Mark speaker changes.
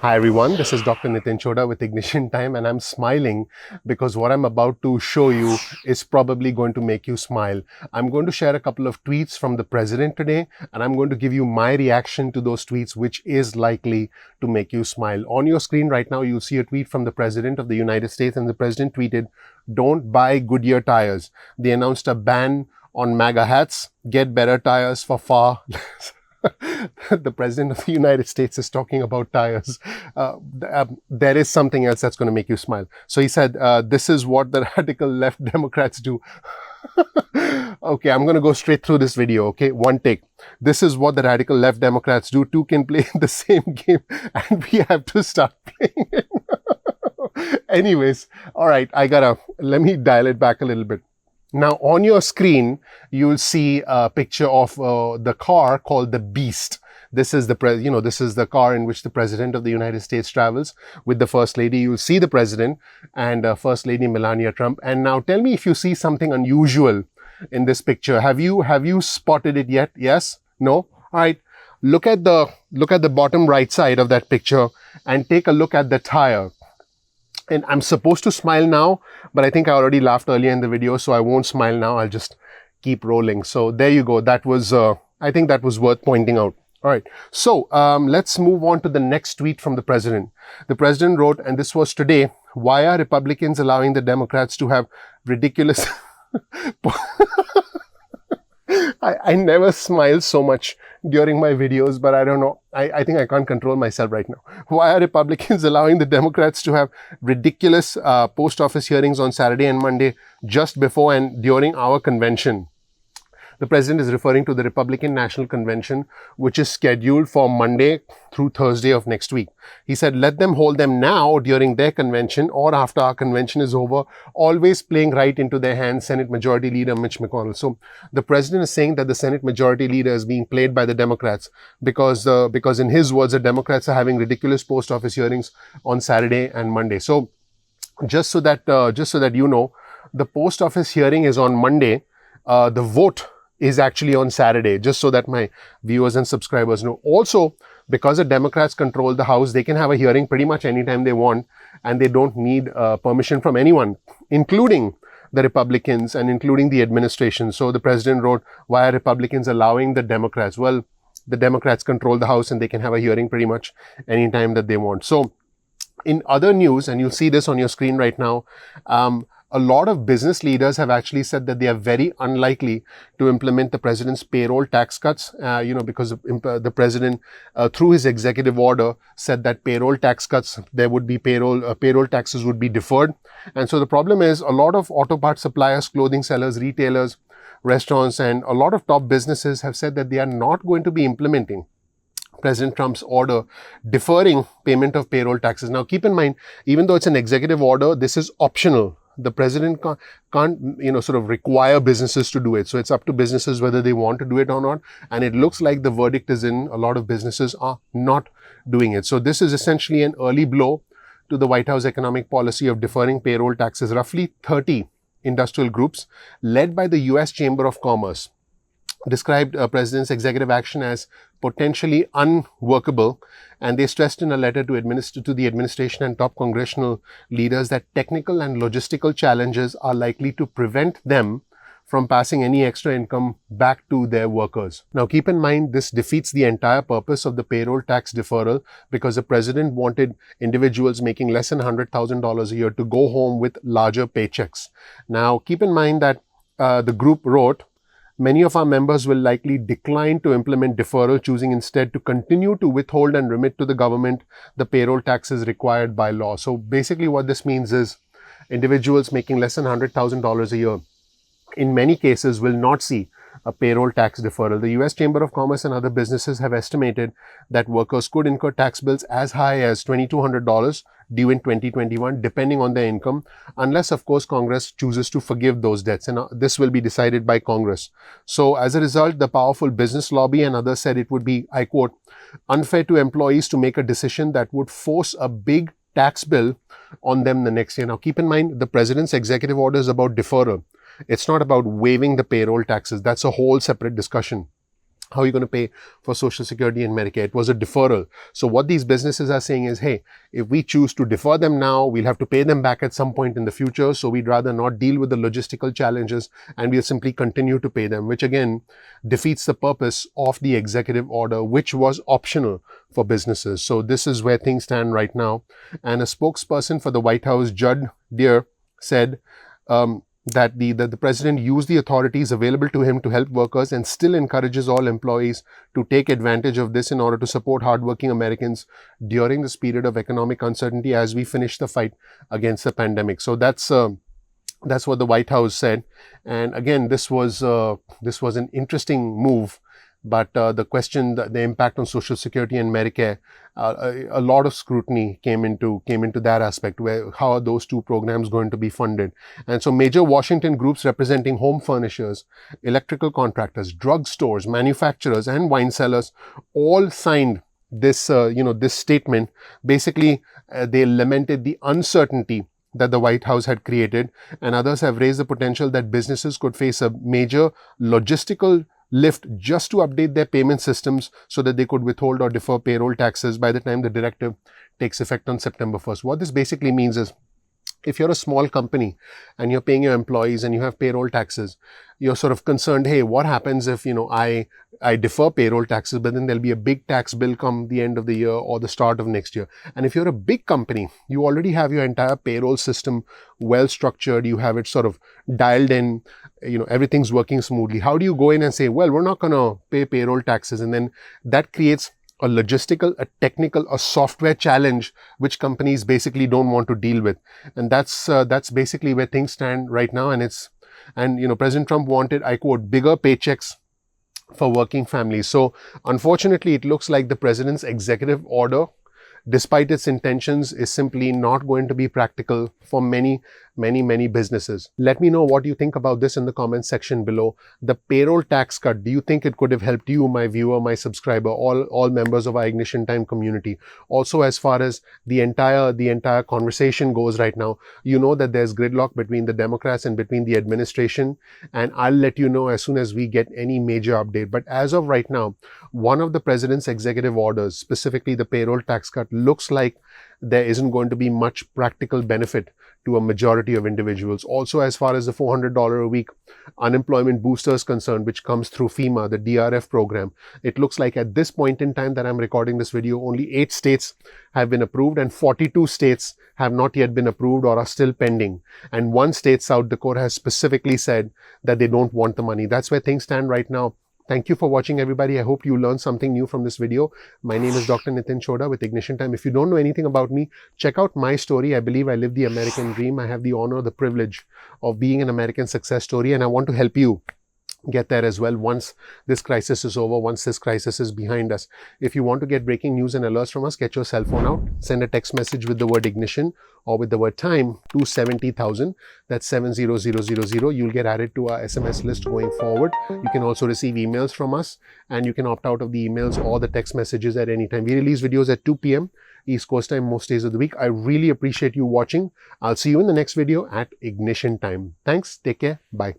Speaker 1: Hi everyone, this is Dr. Nitin Chhoda with Ignition Time, and I'm smiling because what I'm about to show you is probably going to make you smile. I'm going to share a couple of tweets from the president today, and I'm going to give you my reaction to those tweets, which is likely to make you smile. On your screen right now, you'll see a tweet from the president of the United States, and the president tweeted, "Don't buy Goodyear tires. They announced a ban on MAGA hats. Get better tires for far less." The president of the United States is talking about tires. There is something else that's going to make you smile. So he said, this is what the radical left Democrats do. Okay, I'm going to go straight through this video. Okay, one take. This is what the radical left Democrats do. Two can play the same game and we have to start playing it. Anyways, all right, let me dial it back a little bit. Now, on your screen, you'll see a picture of the car called the Beast. This is this is the car in which the president of the United States travels with the first lady. You'll see the president and First Lady Melania Trump. And now, tell me if you see something unusual in this picture. Have you spotted it yet? Yes? No? All right. Look at the bottom right side of that picture and take a look at the tire. And I'm supposed to smile now, but I think I already laughed earlier in the video, so I won't smile now. I'll just keep rolling. So there you go. That was, I think that was worth pointing out. All right. So let's move on to the next tweet from the president. The president wrote, and this was today, "Why are Republicans allowing the Democrats to have ridiculous..." I never smile so much during my videos, but I don't know. I think I can't control myself right now. Why are Republicans allowing the Democrats to have ridiculous post office hearings on Saturday and Monday just before and during our convention? The president is referring to the Republican National Convention, which is scheduled for Monday through Thursday of next week. He said, "Let them hold them now during their convention or after our convention is over, always playing right into their hands," Senate Majority Leader Mitch McConnell. So the president is saying that the Senate Majority Leader is being played by the Democrats because in his words, the Democrats are having ridiculous post office hearings on Saturday and Monday. So just so that you know, the post office hearing is on Monday. The vote is actually on Saturday, just so that my viewers and subscribers know. Also, because the Democrats control the House, they can have a hearing pretty much anytime they want, and they don't need permission from anyone, including the Republicans and including the administration. So the president wrote, "Why are Republicans allowing the Democrats?" Well, the Democrats control the House and they can have a hearing pretty much anytime that they want. So in other news, and you'll see this on your screen right now, a lot of business leaders have actually said that they are very unlikely to implement the president's payroll tax cuts, because the president, through his executive order, said that payroll tax cuts, there would be payroll taxes would be deferred. And so the problem is a lot of auto parts suppliers, clothing sellers, retailers, restaurants, and a lot of top businesses have said that they are not going to be implementing President Trump's order deferring payment of payroll taxes. Now, keep in mind, even though it's an executive order, this is optional. The president can't sort of require businesses to do it. So it's up to businesses whether they want to do it or not. And it looks like the verdict is in. A lot of businesses are not doing it. So this is essentially an early blow to the White House economic policy of deferring payroll taxes. Roughly 30 industrial groups led by the U.S. Chamber of Commerce described President's executive action as potentially unworkable, and they stressed in a letter to the administration and top congressional leaders that technical and logistical challenges are likely to prevent them from passing any extra income back to their workers. Now, keep in mind, this defeats the entire purpose of the payroll tax deferral because the president wanted individuals making less than $100,000 a year to go home with larger paychecks. Now, keep in mind that the group wrote, "Many of our members will likely decline to implement deferral, choosing instead to continue to withhold and remit to the government the payroll taxes required by law." So basically what this means is individuals making less than $100,000 a year, in many cases, will not see a payroll tax deferral. The U.S. Chamber of Commerce and other businesses have estimated that workers could incur tax bills as high as $2,200 due in 2021, depending on their income, unless, of course, Congress chooses to forgive those debts. And this will be decided by Congress. So as a result, the powerful business lobby and others said it would be, I quote, "unfair to employees to make a decision that would force a big tax bill on them the next year." Now, keep in mind, the president's executive order is about deferral. It's not about waiving the payroll taxes. That's a whole separate discussion. How are you going to pay for Social Security and Medicare? It was a deferral. So what these businesses are saying is, hey, if we choose to defer them now, we'll have to pay them back at some point in the future. So we'd rather not deal with the logistical challenges and we'll simply continue to pay them, which again defeats the purpose of the executive order, which was optional for businesses. So this is where things stand right now. And a spokesperson for the White House, Judd Deere, said, that the president used the authorities available to him to help workers and still encourages all employees to take advantage of this in order to support hardworking Americans during this period of economic uncertainty as we finish the fight against the pandemic. So that's what the White House said. And again, this was an interesting move. But the question, the impact on Social Security and Medicare, a lot of scrutiny came into that aspect, where how are those two programs going to be funded? And so major Washington groups representing home furnishers, electrical contractors, drug stores, manufacturers, and wine sellers all signed this, this statement. Basically, they lamented the uncertainty that the White House had created, and others have raised the potential that businesses could face a major logistical lift just to update their payment systems so that they could withhold or defer payroll taxes by the time the directive takes effect on September 1st. What this basically means is, if you're a small company and you're paying your employees and you have payroll taxes, you're sort of concerned, hey, what happens if, I defer payroll taxes, but then there'll be a big tax bill come the end of the year or the start of next year. And if you're a big company, you already have your entire payroll system well structured, you have it sort of dialed in, everything's working smoothly. How do you go in and say, well, we're not going to pay payroll taxes? And then that creates a logistical, a technical, a software challenge, which companies basically don't want to deal with. And that's basically where things stand right now. And President Trump wanted, I quote, bigger paychecks for working families. So unfortunately, it looks like the president's executive order, despite its intentions, is simply not going to be practical for many businesses. Let me know what you think about this in the comments section below. The payroll tax cut, do you think it could have helped you, my viewer, my subscriber, all members of our Ignition Time community? Also, as far as the entire conversation goes right now, you know that there's gridlock between the Democrats and between the administration, and I'll let you know as soon as we get any major update. But as of right now, one of the president's executive orders, specifically the payroll tax cut, looks like there isn't going to be much practical benefit to a majority of individuals. Also, as far as the $400 a week unemployment booster is concerned, which comes through FEMA, the DRF program, it looks like at this point in time that I'm recording this video, only 8 states have been approved and 42 states have not yet been approved or are still pending. And one state, South Dakota, has specifically said that they don't want the money. That's where things stand right now. Thank you for watching, everybody. I hope you learned something new from this video. My name is Dr. Nitin Chhoda with Ignition Time. If you don't know anything about me, check out my story. I believe I live the American dream. I have the honor, the privilege of being an American success story, and I want to help you get there as well once this crisis is over, once this crisis is behind us. If you want to get breaking news and alerts from us, get your cell phone out, send a text message with the word ignition or with the word time to 70,000. That's 70000. You'll get added to our SMS list going forward. You can also receive emails from us, and you can opt out of the emails or the text messages at any time. We release videos at 2 p.m. East Coast time most days of the week. I really appreciate you watching. I'll see you in the next video at Ignition Time. Thanks. Take care. Bye.